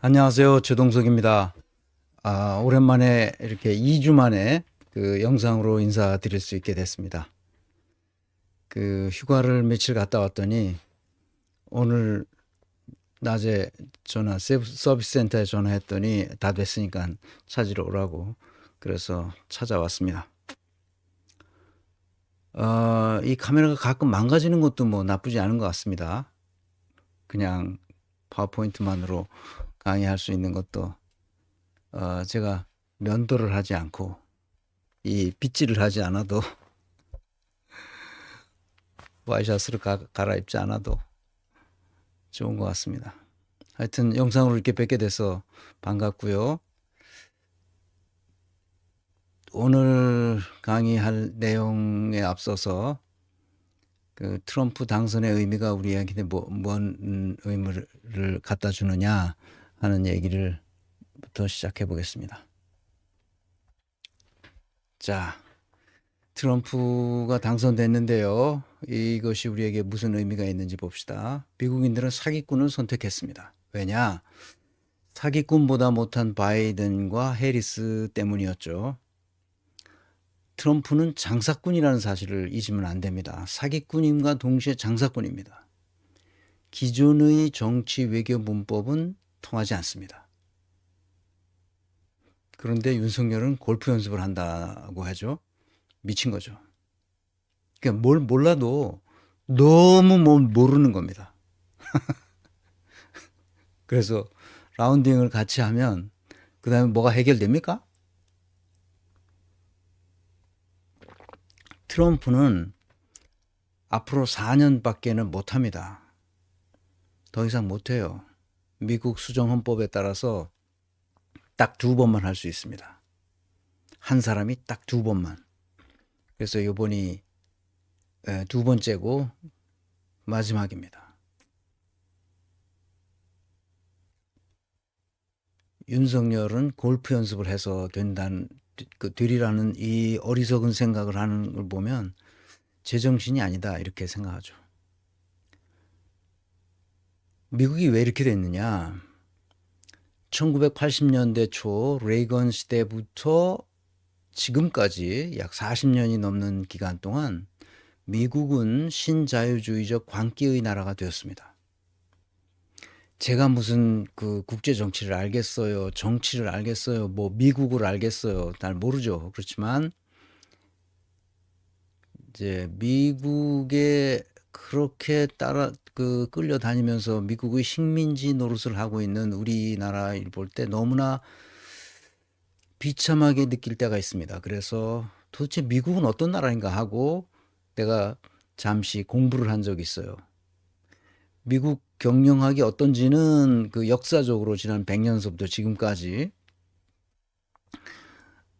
안녕하세요. 최동석입니다. 오랜만에 이렇게 2주 만에 그 영상으로 인사드릴 수 있게 됐습니다. 그 휴가를 며칠 갔다 왔더니 오늘 낮에 서비스 센터에 전화했더니 다 됐으니까 찾으러 오라고 그래서 찾아왔습니다. 이 카메라가 가끔 망가지는 것도 뭐 나쁘지 않은 것 같습니다. 그냥 파워포인트만으로 강의할 수 있는 것도 제가 면도를 하지 않고 이 빗질을 하지 않아도 와이셔츠를 갈아입지 않아도 좋은 것 같습니다. 하여튼 영상으로 이렇게 뵙게 돼서 반갑고요. 오늘 강의할 내용에 앞서서 그 트럼프 당선의 의미가 우리에게 뭔 의미를 갖다 주느냐 하는 얘기를부터 시작해 보겠습니다. 자, 트럼프가 당선됐는데요. 이것이 우리에게 무슨 의미가 있는지 봅시다. 미국인들은 사기꾼을 선택했습니다. 왜냐? 사기꾼보다 못한 바이든과 해리스 때문이었죠. 트럼프는 장사꾼이라는 사실을 잊으면 안 됩니다. 사기꾼임과 동시에 장사꾼입니다. 기존의 정치 외교 문법은 통하지 않습니다. 그런데 윤석열은 골프 연습을 한다고 하죠. 미친 거죠. 그러니까 뭘 몰라도 너무 모르는 겁니다. 그래서 라운딩을 같이 하면 그 다음에 뭐가 해결됩니까? 트럼프는 앞으로 4년밖에는 못합니다. 더 이상 못해요. 미국 수정헌법에 따라서 딱 2번만 할 수 있습니다. 한 사람이 딱 2번만. 그래서 이번이 2번째고 마지막입니다. 윤석열은 골프 연습을 해서 되리라는 이 어리석은 생각을 하는 걸 보면 제정신이 아니다 이렇게 생각하죠. 미국이 왜 이렇게 됐느냐? 1980년대 초 레이건 시대부터 지금까지 약 40년이 넘는 기간 동안 미국은 신자유주의적 광기의 나라가 되었습니다. 제가 무슨 그 국제 정치를 알겠어요, 정치를 알겠어요, 뭐 미국을 알겠어요, 잘 모르죠. 그렇지만 이제 미국에 그렇게 끌려다니면서 미국의 식민지 노릇을 하고 있는 우리나라를 볼 때 너무나 비참하게 느낄 때가 있습니다. 그래서 도대체 미국은 어떤 나라인가 하고 내가 잠시 공부를 한 적이 있어요. 미국 경영학이 어떤지는 그 역사적으로 지난 100년서부터 지금까지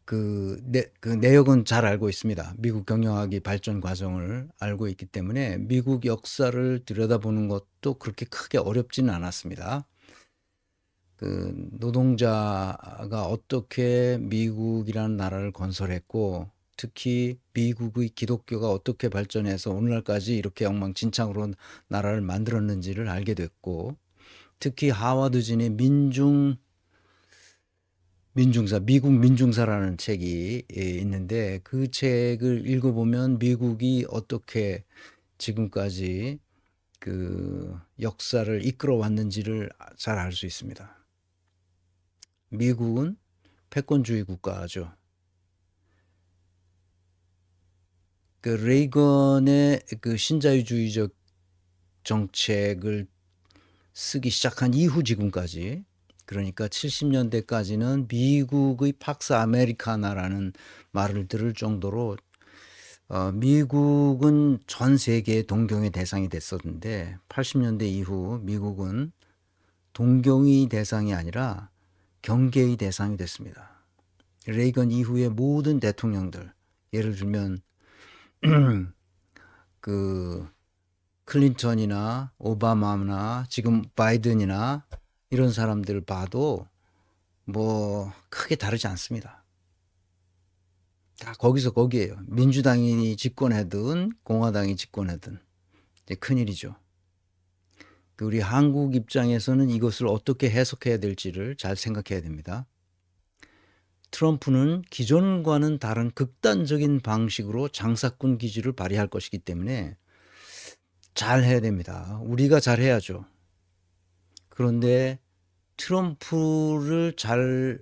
그 내역은 잘 알고 있습니다. 미국 경영학이 발전 과정을 알고 있기 때문에 미국 역사를 들여다보는 것도 그렇게 크게 어렵지는 않았습니다. 그 노동자가 어떻게 미국이라는 나라를 건설했고 특히 미국의 기독교가 어떻게 발전해서 오늘날까지 이렇게 엉망진창으로 나라를 만들었는지를 알게 됐고 특히 하워드진의 미국 민중사라는 책이 있는데 그 책을 읽어보면 미국이 어떻게 지금까지 그 역사를 이끌어 왔는지를 잘 알 수 있습니다. 미국은 패권주의 국가죠. 그 레이건의 그 신자유주의적 정책을 쓰기 시작한 이후 지금까지 그러니까 70년대까지는 미국의 팍스 아메리카나라는 말을 들을 정도로 미국은 전 세계의 동경의 대상이 됐었는데 80년대 이후 미국은 동경의 대상이 아니라 경계의 대상이 됐습니다. 레이건 이후의 모든 대통령들 예를 들면 그 클린턴이나 오바마나 지금 바이든이나 이런 사람들 봐도 뭐 크게 다르지 않습니다. 다 거기서 거기에요. 민주당이 집권하든 공화당이 집권하든 이제 큰일이죠. 우리 한국 입장에서는 이것을 어떻게 해석해야 될지를 잘 생각해야 됩니다. 트럼프는 기존과는 다른 극단적인 방식으로 장사꾼 기질을 발휘할 것이기 때문에 잘 해야 됩니다. 우리가 잘 해야죠. 그런데 트럼프를 잘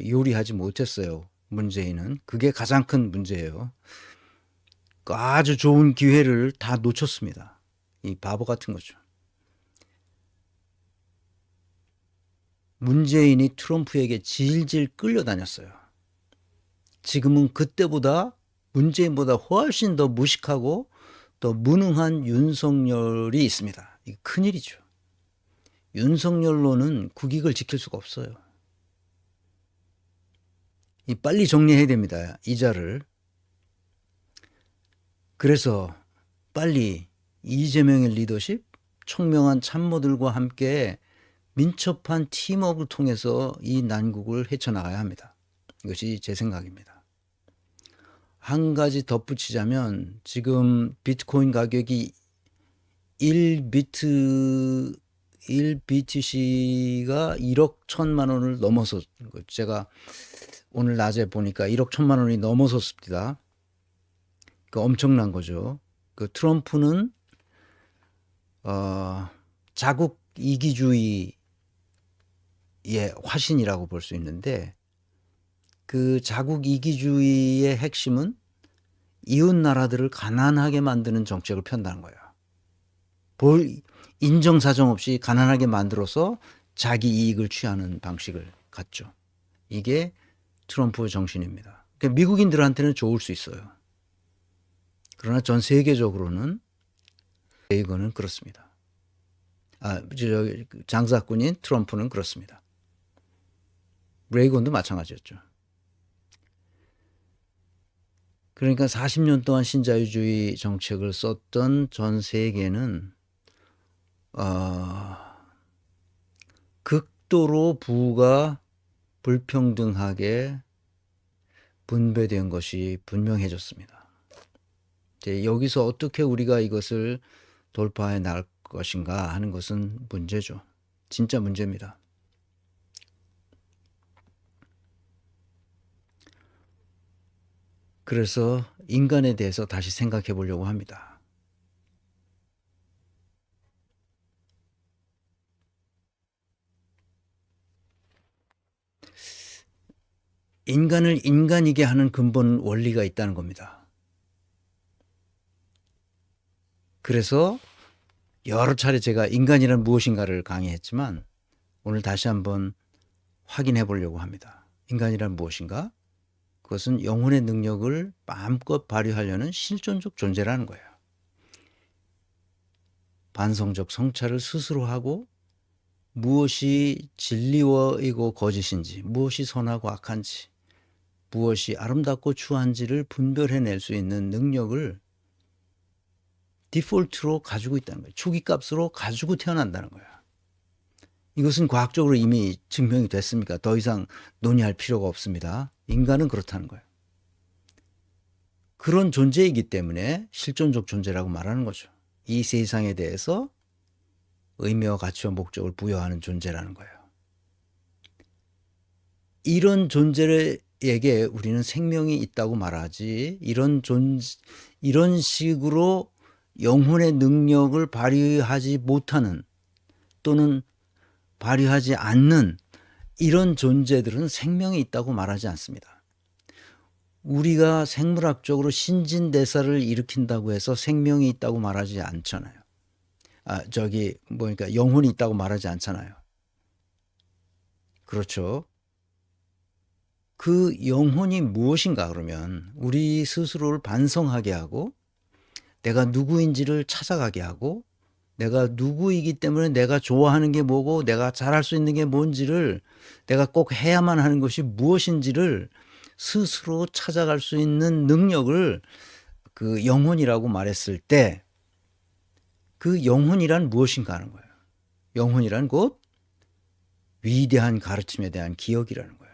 요리하지 못했어요. 문재인은. 그게 가장 큰 문제예요. 아주 좋은 기회를 다 놓쳤습니다. 이 바보 같은 거죠. 문재인이 트럼프에게 질질 끌려다녔어요. 지금은 그때보다 문재인보다 훨씬 더 무식하고 더 무능한 윤석열이 있습니다. 이게 큰일이죠. 윤석열로는 국익을 지킬 수가 없어요. 빨리 정리해야 됩니다. 이자를. 그래서 빨리 이재명의 리더십, 총명한 참모들과 함께 민첩한 팀워크를 통해서 이 난국을 헤쳐나가야 합니다. 이것이 제 생각입니다. 한 가지 덧붙이자면 지금 비트코인 가격이 1BTC가 1억 1천만 원을 넘어서, 제가 오늘 낮에 보니까 1억 1천만 원이 넘어섰습니다. 엄청난 거죠. 트럼프는 자국 이기주의의 화신이라고 볼 수 있는데, 그 자국 이기주의의 핵심은 이웃 나라들을 가난하게 만드는 정책을 편다는 거예요. 인정사정 없이 가난하게 만들어서 자기 이익을 취하는 방식을 갖죠. 이게 트럼프 정신입니다. 그러니까 미국인들한테는 좋을 수 있어요. 그러나 전 세계적으로는 레이건은 그렇습니다. 장사꾼인 트럼프는 그렇습니다. 레이건도 마찬가지였죠. 그러니까 40년 동안 신자유주의 정책을 썼던 전 세계는 극도로 부가 불평등하게 분배된 것이 분명해졌습니다. 여기서 어떻게 우리가 이것을 돌파해 나갈 것인가 하는 것은 문제죠. 진짜 문제입니다. 그래서 인간에 대해서 다시 생각해 보려고 합니다. 인간을 인간이게 하는 근본 원리가 있다는 겁니다. 그래서 여러 차례 제가 인간이란 무엇인가를 강의했지만 오늘 다시 한번 확인해 보려고 합니다. 인간이란 무엇인가? 그것은 영혼의 능력을 마음껏 발휘하려는 실존적 존재라는 거예요. 반성적 성찰을 스스로 하고 무엇이 진리이고 거짓인지, 무엇이 선하고 악한지, 무엇이 아름답고 추한지를 분별해낼 수 있는 능력을 디폴트로 가지고 있다는 거예요. 초기값으로 가지고 태어난다는 거예요. 이것은 과학적으로 이미 증명이 됐습니까? 더 이상 논의할 필요가 없습니다. 인간은 그렇다는 거예요. 그런 존재이기 때문에 실존적 존재라고 말하는 거죠. 이 세상에 대해서 의미와 가치와 목적을 부여하는 존재라는 거예요. 이런 존재에게 우리는 생명이 있다고 말하지, 이런 식으로 영혼의 능력을 발휘하지 못하는 또는 발휘하지 않는 이런 존재들은 생명이 있다고 말하지 않습니다. 우리가 생물학적으로 신진대사를 일으킨다고 해서 생명이 있다고 말하지 않잖아요. 그러니까 영혼이 있다고 말하지 않잖아요. 그렇죠. 그 영혼이 무엇인가 그러면 우리 스스로를 반성하게 하고 내가 누구인지를 찾아가게 하고 내가 누구이기 때문에 내가 좋아하는 게 뭐고 내가 잘할 수 있는 게 뭔지를 내가 꼭 해야만 하는 것이 무엇인지를 스스로 찾아갈 수 있는 능력을 그 영혼이라고 말했을 때 그 영혼이란 무엇인가 하는 거예요. 영혼이란 곧 위대한 가르침에 대한 기억이라는 거예요.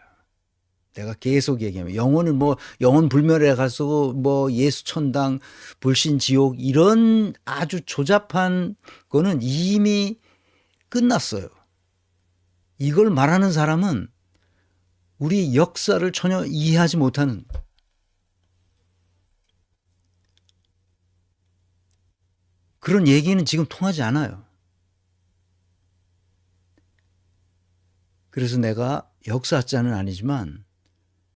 내가 계속 얘기하면 영혼은 영혼 불멸에 가서 예수 천당 불신 지옥 이런 아주 조잡한 거는 이미 끝났어요. 이걸 말하는 사람은 우리 역사를 전혀 이해하지 못하는, 그런 얘기는 지금 통하지 않아요. 그래서 내가 역사학자는 아니지만